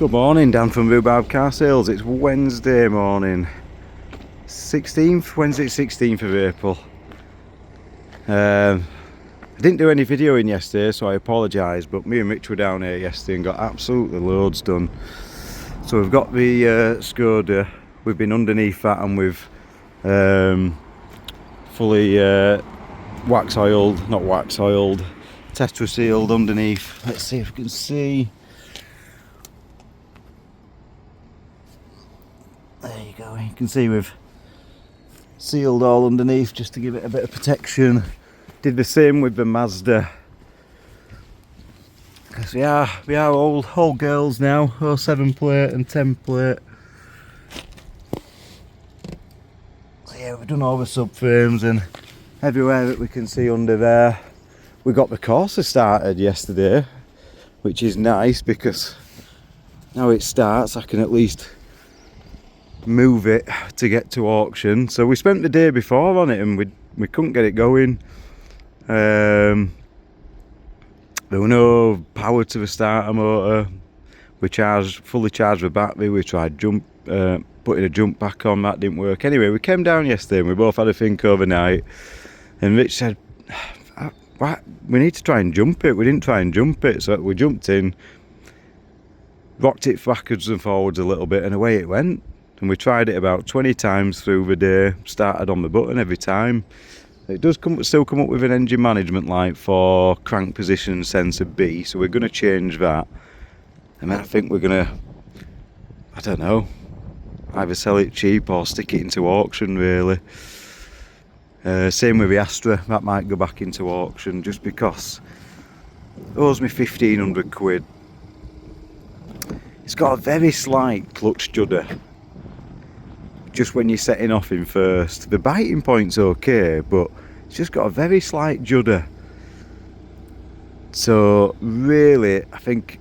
Good morning, Dan from Rhubarb Car Sales. It's Wednesday morning, Wednesday 16th of April. I didn't do any videoing yesterday, so I apologise, but me and Rich were down here yesterday and got absolutely loads done. So we've got the Skoda, we've been underneath that and we've fully Tetra sealed underneath. Let's see if we can see. There you go, you can see we've sealed all underneath just to give it a bit of protection. Did the same with the Mazda. Because we are old girls now, 07 plate and 10 plate. So yeah, we've done all the subframes and everywhere that we can see under there. We got the Corsa started yesterday, which is nice because now it starts I can at least move it to get to auction. So we spent the day before on it and we couldn't get it going. There were no power to the starter motor. We fully charged the battery. We tried putting a jump back on, that didn't work. Anyway, we came down yesterday and we both had a think overnight, and Rich said, we need to try and jump it. We didn't try and jump it, so we jumped in, rocked it backwards and forwards a little bit, and away it went. And we tried it about 20 times through the day, started on the button every time. It does still come up with an engine management light for crank position sensor B, so we're going to change that. And then I think we're going to, I don't know, either sell it cheap or stick it into auction really. Same with the Astra, that might go back into auction just because it owes me 1,500 quid. It's got a very slight clutch judder just when you're setting off in first. The biting point's okay, but it's just got a very slight judder. So really, I think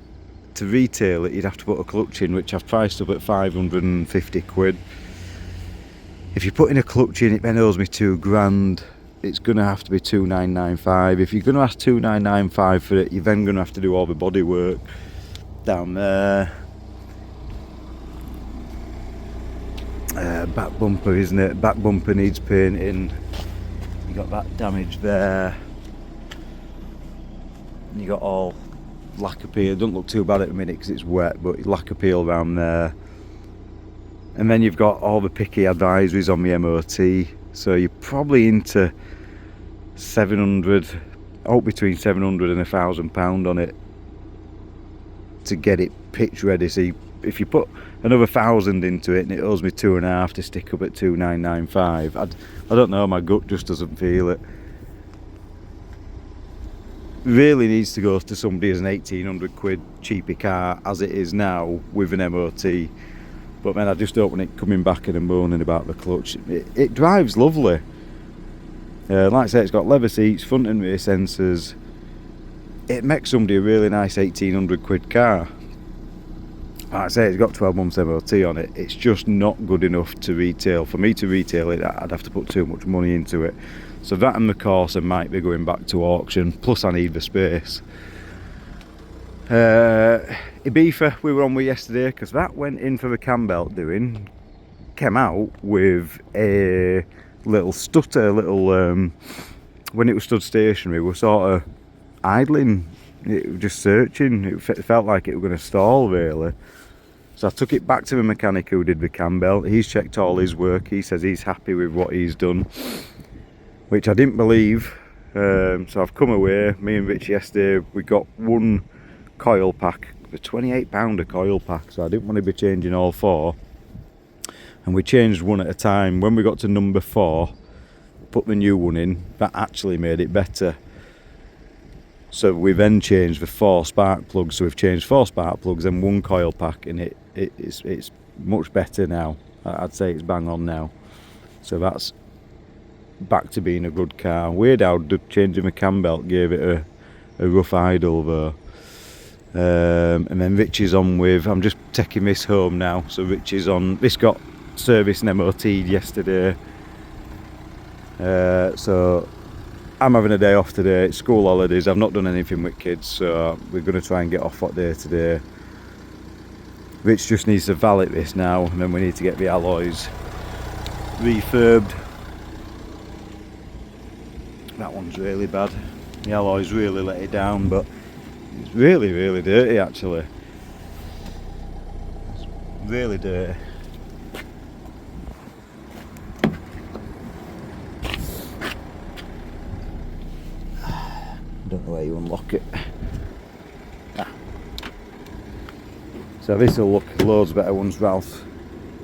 to retail it, you'd have to put a clutch in, which I've priced up at 550 quid. If you put in a clutch in, it then owes me £2,000. It's going to have to be 2,995. If you're going to ask 2,995 for it, you're then going to have to do all the body work down there. Back bumper, isn't it? Back bumper needs painting. You got that damage there. You got all lacquer peel. Don't look too bad at the minute because it's wet, but lacquer peel around there. And then you've got all the picky advisories on the MOT. So you're probably into 700, between 700 and £1,000 on it to get it pitch ready. So if you put another 1,000 into it and it owes me 2.5 to stick up at 2,995, I don't know, my gut just doesn't feel it. Really needs to go to somebody as an 1,800 quid cheapy car as it is now with an MOT. But then I just don't want it coming back and moaning about the clutch. It drives lovely. Like I say, it's got leather seats, front and rear sensors. It makes somebody a really nice 1,800 quid car. Like I say, it's got 12 months MOT on it. It's just not good enough to retail. For me to retail it, I'd have to put too much money into it. So that and the Corsa might be going back to auction. Plus I need the space. Ibiza we were on with yesterday because that went in for the cam belt doing. Came out with a little stutter, when it was stood stationary, we were sort of idling. It was just searching. It felt like it was going to stall really. So I took it back to the mechanic who did the cam belt. He's checked all his work. He says he's happy with what he's done, which I didn't believe. So I've come away. Me and Rich yesterday, we got one coil pack, the 28 pounder coil pack. So I didn't want to be changing all four. And we changed one at a time. When we got to number 4, put the new one in. That actually made it better. So we then changed the 4 spark plugs. So we've changed 4 spark plugs and one coil pack, and it's much better now. I'd say it's bang on now. So that's back to being a good car. Weird how changing the cam belt gave it a rough idle though. And then Rich is on with, I'm just taking this home now. So Rich is on, this got service and MOT'd yesterday. So I'm having a day off today. It's school holidays. I've not done anything with kids, so we're going to try and get off that day today. Rich just needs to valet this now, and then we need to get the alloys refurbed. That one's really bad. The alloys really let it down, but it's really, really dirty actually. It's really dirty. Don't know where you unlock it. So this will look loads better once Ralph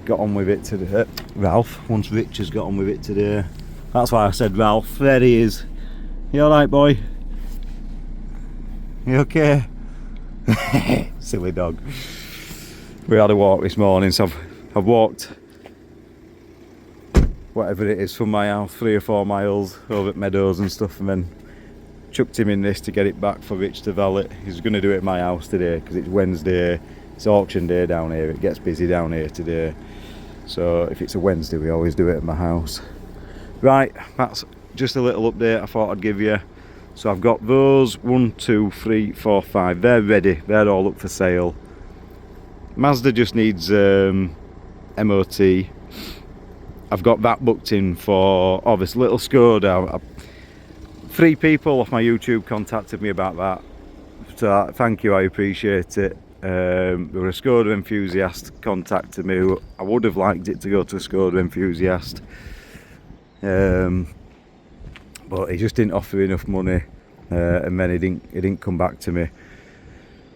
got on with it today. Once Rich has got on with it today. That's why I said Ralph. There he is. You alright, boy? You okay? Silly dog. We had a walk this morning, so I've walked whatever it is from my house, 3 or 4 miles over at Meadows and stuff, and then chucked him in this to get it back for Rich to valet. He's going to do it at my house today because it's Wednesday. It's auction day down here. It gets busy down here today. So if it's a Wednesday, we always do it at my house. Right, that's just a little update I thought I'd give you. So I've got those 1, 2, 3, 4, 5. They're ready. They're all up for sale. Mazda just needs MOT. I've got that booked in for this little Skoda. 3 people off my YouTube contacted me about that. So thank you, I appreciate it. There were a Skoda enthusiast contacted me who I would have liked it to go to a Skoda enthusiast. But he just didn't offer enough money, and then he didn't come back to me.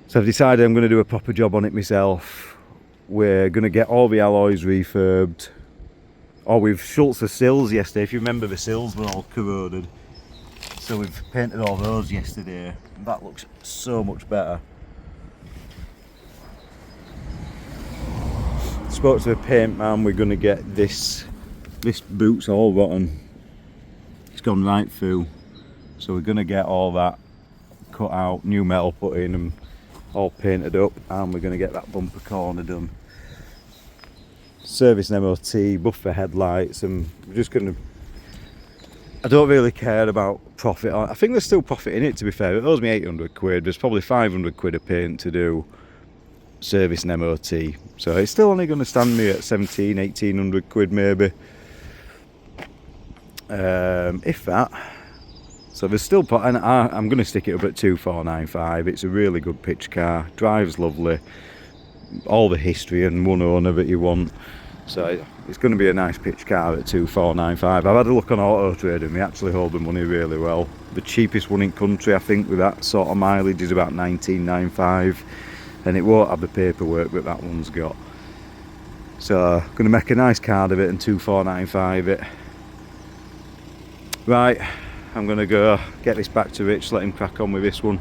So I've decided I'm going to do a proper job on it myself. We're going to get all the alloys refurbed. We've Schultz the sills yesterday. If you remember, the sills were all corroded, so we've painted all those yesterday. That looks so much better. Spoke to the paint man. We're going to get this boot's all rotten. It's gone right through, so we're going to get all that cut out, new metal put in and all painted up, and we're going to get that bumper corner done. Service and MOT, buffer headlights, and we're just going to... I don't really care about profit. I think there's still profit in it, to be fair. It owes me 800 quid. There's probably 500 quid of paint to do service and MOT, so it's still only going to stand me at 1800 quid maybe, if that. So there's still, and I'm going to stick it up at 2495. It's a really good pitch car, drives lovely, all the history and one owner that you want, so it's going to be a nice pitch car at 2495. I've had a look on Auto Trader and we actually hold the money really well. The cheapest one in country, I think, with that sort of mileage is about 1995. And it won't have the paperwork that that one's got. So I'm going to make a nice card of it and 2495 it. Right, I'm going to go get this back to Rich, let him crack on with this one.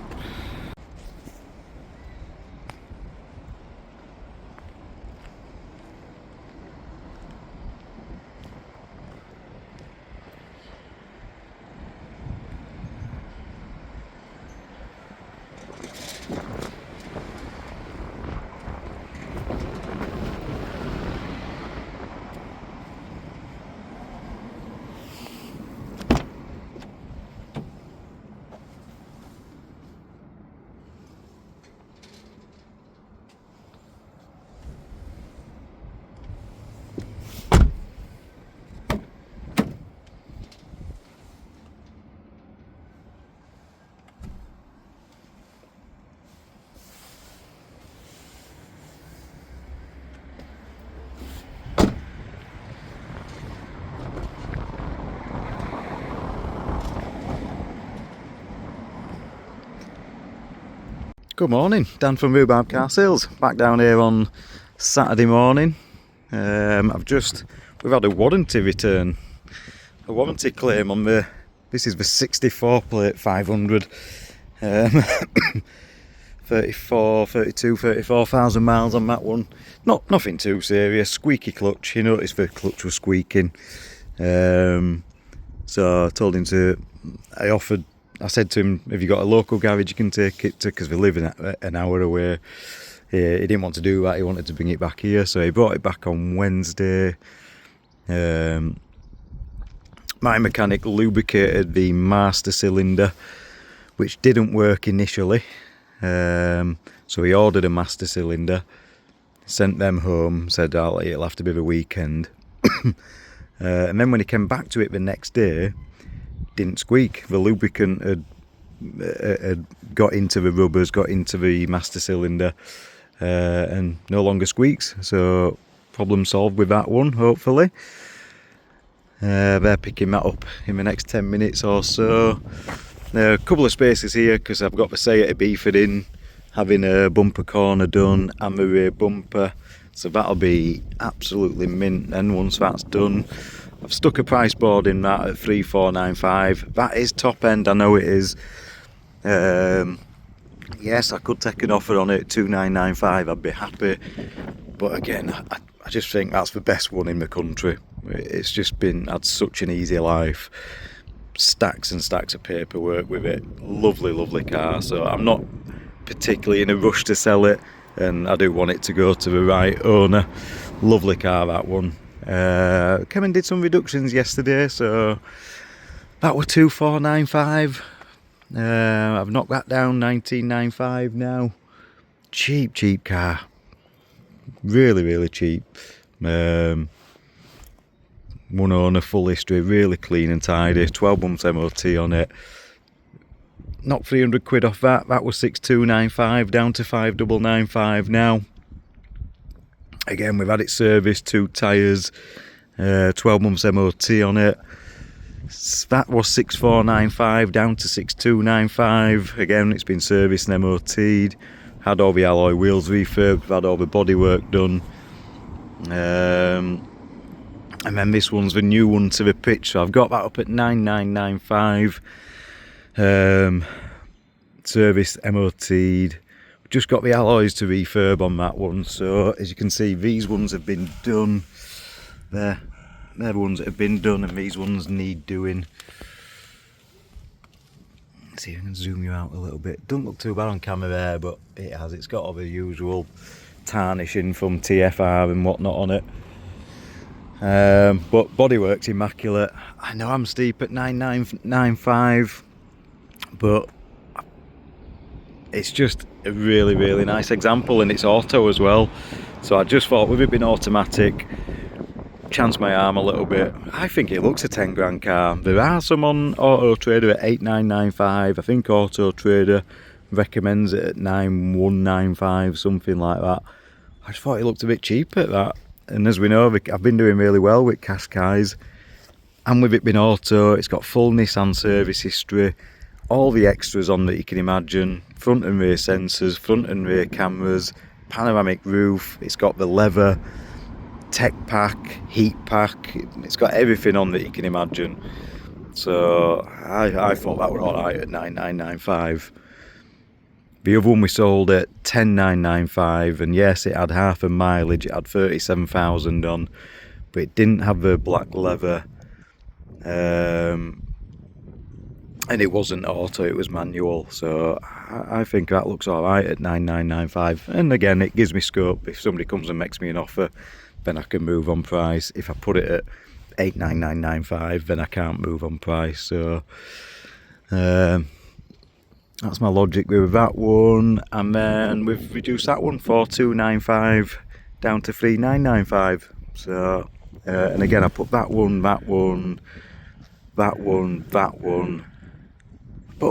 Good morning, Dan from Rhubarb Car Sales, back down here on Saturday morning. We've had a warranty return, a warranty claim on this is the 64 plate 500, 34,000 miles on that one. Nothing too serious, squeaky clutch, you noticed the clutch was squeaking. So I told him I said to him, have you got a local garage you can take it to, because we live an hour away. He didn't want to do that, he wanted to bring it back here, so he brought it back on Wednesday. My mechanic lubricated the master cylinder, which didn't work initially, so he ordered a master cylinder. sent them home, said it'll have to be the weekend. And then when he came back to it the next day, didn't squeak. The lubricant had got into the rubbers, got into the master cylinder, and no longer squeaks. So problem solved with that one, hopefully. They're picking that up in the next 10 minutes or so. A couple of spaces here because I've got the Seat Beeford in, having a bumper corner done and the rear bumper, so that'll be absolutely mint. And once that's done, I've stuck a price board in that at 3495. That is top end, I know it is. Yes, I could take an offer on it 2995, I'd be happy, but again, I just think that's the best one in the country. It's just had such an easy life, stacks and stacks of paperwork with it. Lovely car, so I'm not particularly in a rush to sell it, and I do want it to go to the right owner. Lovely car, that one. Came and did some reductions yesterday, so that were 2495. I've knocked that down, 1995 now. Cheap car, really cheap. One owner, full history, really clean and tidy, 12 months MOT on it. Knocked 300 quid off that. That was 6295, down to 5995 now. Again, we've had it serviced, 2 tyres, 12 months MOT on it. That was 6495, down to 6295. Again, it's been serviced and MOT'd. Had all the alloy wheels refurbed, had all the bodywork done. And then this one's the new one to the pitch, so I've got that up at 9995. Serviced, MOT'd. Just got the alloys to refurb on that one, so as you can see, these ones have been done. They're the ones that have been done, and these ones need doing. Let's see if I can zoom you out a little bit. Don't look too bad on camera there, but it has. It's got all the usual tarnishing from TFR and whatnot on it. But bodywork's immaculate. I know I'm steep at 9995, but it's just a really nice example, and it's auto as well. So I just thought, with it being automatic, chance my arm a little bit. I think it looks a 10 grand car. There are some on Auto Trader at 8995. I think Auto Trader recommends it at 9195, something like that. I just thought it looked a bit cheap at that. And as we know, I've been doing really well with Qashqais, and with it being auto, it's got full Nissan service history, all the extras on that you can imagine, front and rear sensors, front and rear cameras, panoramic roof, it's got the leather, tech pack, heat pack, it's got everything on that you can imagine. So I thought that were alright at 9995. The other one we sold at 10995, and yes, it had half a mileage, it had 37,000 on, but it didn't have the black leather, and it wasn't auto, it was manual. So I think that looks alright at 9995, and again, it gives me scope. If somebody comes and makes me an offer, then I can move on price. If I put it at 89995, then I can't move on price. So that's my logic with that one. And then we've reduced that one, 4295 down to 3995. So and again, I put that one, I put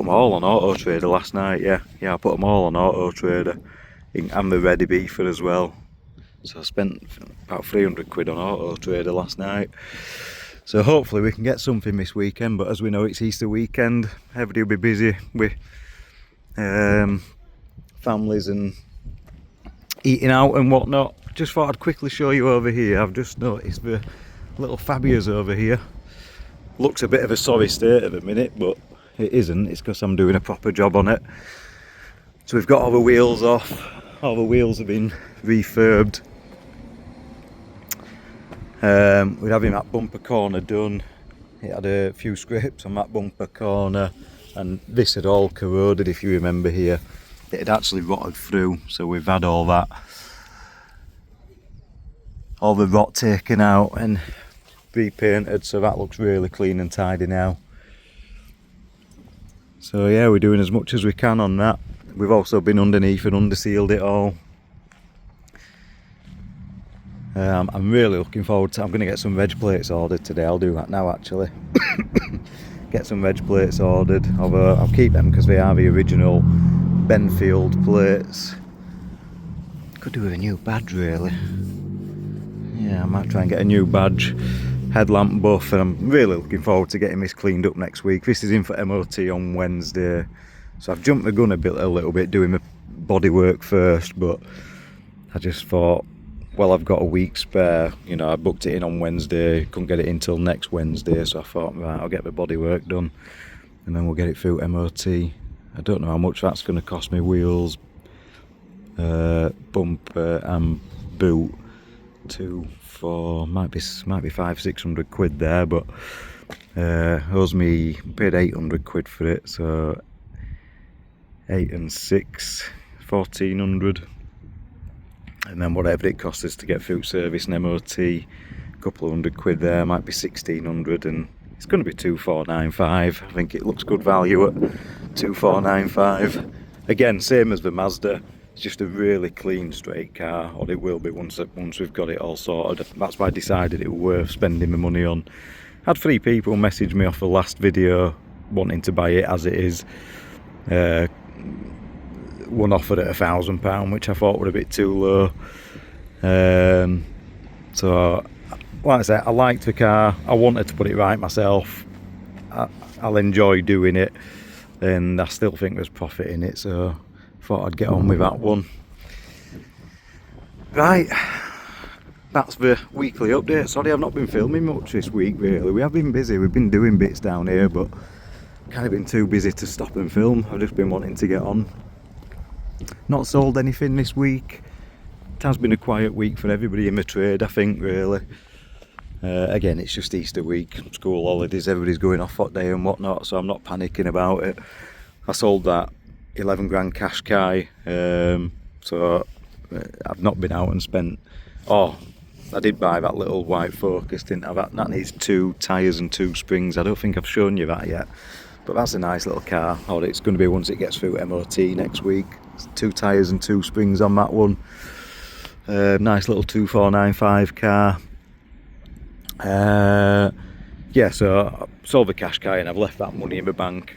them all on Auto Trader last night. Yeah, I put them all on Auto Trader, and the Ready Beeford as well. So I spent about 300 quid on Auto Trader last night. So hopefully we can get something this weekend, but as we know, it's Easter weekend. Everybody will be busy with families and eating out and whatnot. Just thought I'd quickly show you over here. I've just noticed the little Fabias over here. Looks a bit of a sorry state at the minute, but it isn't. It's because I'm doing a proper job on it. So we've got all the wheels off. All the wheels have been refurbed. We're having that bumper corner done. It had a few scrapes on that bumper corner, and this had all corroded, if you remember here. It had actually rotted through, so we've had all that, all the rot taken out and repainted, so that looks really clean and tidy now. So yeah, we're doing as much as we can on that. We've also been underneath and under sealed it all. I'm really looking forward to. I'm going to get some veg plates ordered today. I'll do that now actually. Get some veg plates ordered. Although I'll keep them because they are the original Benfield plates. Could do with a new badge really. Yeah, I might try and get a new badge, headlamp buff, and I'm really looking forward to getting this cleaned up next week. This is in for MOT on Wednesday, so I've jumped the gun a little bit doing my bodywork first, but I just thought, well, I've got a week spare. You know, I booked it in on Wednesday, couldn't get it in till next Wednesday, so I thought, right, I'll get the bodywork done and then we'll get it through MOT. I don't know how much that's going to cost me. Wheels, bumper and boot. 2, 4, might be 500-600 quid there, but owes me, paid 800 quid for it, so 8 and 6, 1400, and then whatever it costs us to get through service and MOT, a couple of hundred quid there, might be 1600, and it's going to be 2495. I think it looks good value at 2495. Again, same as the Mazda. It's just a really clean, straight car, or it will be once we've got it all sorted. That's why I decided it was worth spending the money on. I had 3 people message me off the last video wanting to buy it as it is. One offered at £1,000, which I thought was a bit too low. So, like I said, I liked the car. I wanted to put it right myself. I'll enjoy doing it, and I still think there's profit in it, so thought I'd get on with that one. Right, that's the weekly update. Sorry I've not been filming much this week really. We have been busy, we've been doing bits down here, but kind of been too busy to stop and film. I've just been wanting to get on. Not sold anything this week. It has been a quiet week for everybody in the trade, I think, really. Again, it's just Easter week, school holidays, everybody's going off hot day and whatnot, so I'm not panicking about it. I sold that 11 grand cash Kai, so I've not been out and spent. Oh, I did buy that little white Focus, didn't I? That needs 2 tyres and 2 springs. I don't think I've shown you that yet, but that's a nice little car, or it's going to be once it gets through MOT next week. It's 2 tyres and 2 springs on that one. Nice little 2495 car. Yeah, so I sold the cash Kai and I've left that money in the bank.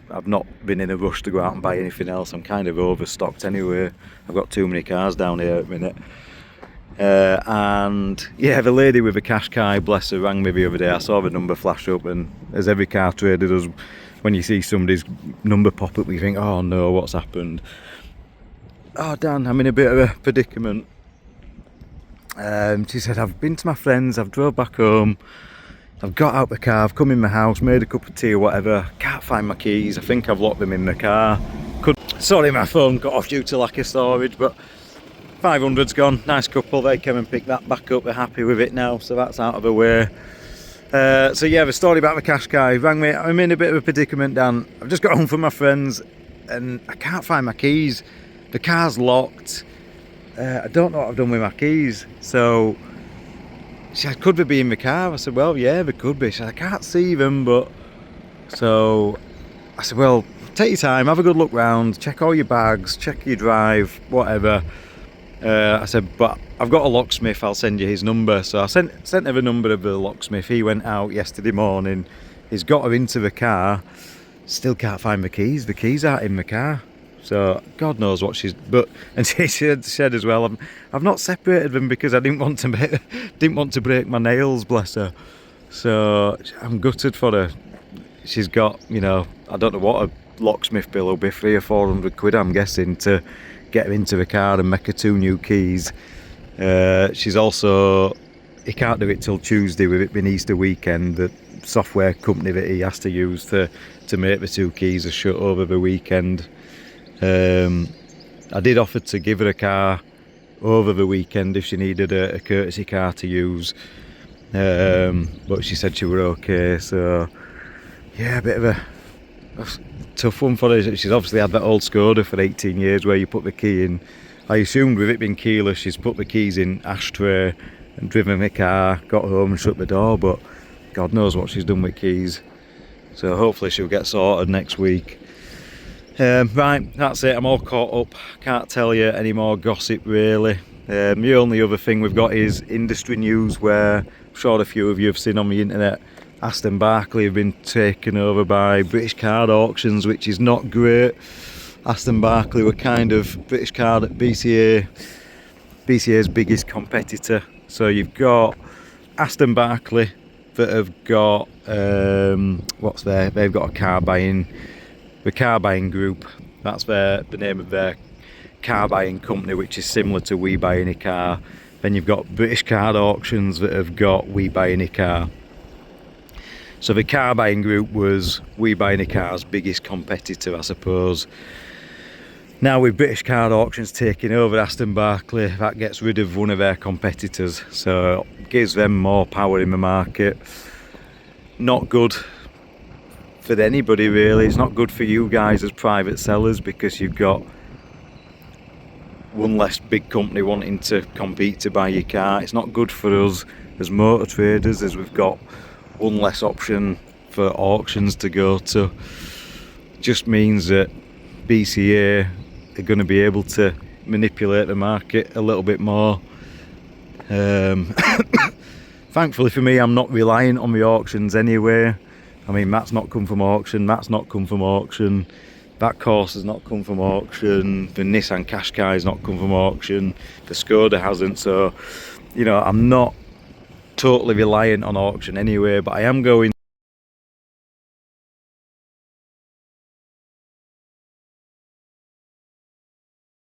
I've not been in a rush to go out and buy anything else. I'm kind of overstocked anyway. I've got too many cars down here at the minute. And yeah, the lady with the cash Kai, bless her, rang me the other day. I saw the number flash up, and as every car trader does, when you see somebody's number pop up, you think, oh no, what's happened? Oh Dan, I'm in a bit of a predicament. She said, I've been to my friends, I've drove back home, I've got out the car, I've come in my house, made a cup of tea or whatever, can't find my keys, I think I've locked them in the car. Sorry, my phone got off due to lack of storage, but 500's gone. Nice couple, they came and picked that back up, they're happy with it now, so that's out of the way. So yeah, the story about the cash guy rang me. I'm in a bit of a predicament, Dan. I've just got home from my friends and I can't find my keys. The car's locked. I don't know what I've done with my keys. So she said, could they be in the car? I said, well, yeah, they could be. She said, I can't see them, but... So I said, well, take your time, have a good look round, check all your bags, check your drive, whatever. I said, but I've got a locksmith, I'll send you his number. So I sent her the number of the locksmith. He went out yesterday morning, he's got her into the car, still can't find the keys. The keys aren't in the car. So God knows what she's... But and she said as well, I've not separated them because I didn't want to break my nails, bless her. So I'm gutted for her. She's got, you know, I don't know what a locksmith bill will be, 300 or 400 quid, I'm guessing, to get her into the car and make her 2 new keys. She's also, he can't do it till Tuesday with it being Easter weekend. The software company that he has to use to make the 2 keys are shut over the weekend. I did offer to give her a car over the weekend if she needed a courtesy car to use, but she said she were okay. So yeah, a bit of a tough one for her. She's obviously had that old Skoda for 18 years where you put the key in. I assumed with it being keyless she's put the keys in ashtray and driven the car, got home and shut the door, but God knows what she's done with keys. So hopefully she'll get sorted next week. Right, that's it, I'm all caught up. Can't tell you any more gossip really. The only other thing we've got is industry news, where I'm sure a few of you have seen on the internet, Aston Barclay have been taken over by British Card Auctions, which is not great. Aston Barclay were kind of British Card at BCA's biggest competitor. So you've got Aston Barclay that have got they've got the car buying group. That's the name of their car buying company, which is similar to We Buy Any Car. Then you've got British Card Auctions that have got We Buy Any Car. So the car buying group was We Buy Any Car's biggest competitor, I suppose. Now with British Card Auctions taking over Aston Barclay, that gets rid of one of their competitors, so gives them more power in the market. Not good for anybody really. It's not good for you guys as private sellers, because you've got one less big company wanting to compete to buy your car. It's not good for us as motor traders, as we've got one less option for auctions to go to. Just means that BCA are going to be able to manipulate the market a little bit more. Thankfully for me, I'm not reliant on the auctions anyway. I mean, that's not come from auction, that's not come from auction, that Corsa has not come from auction, the Nissan Qashqai has not come from auction, the Skoda hasn't. So, you know, I'm not totally reliant on auction anyway, but I am going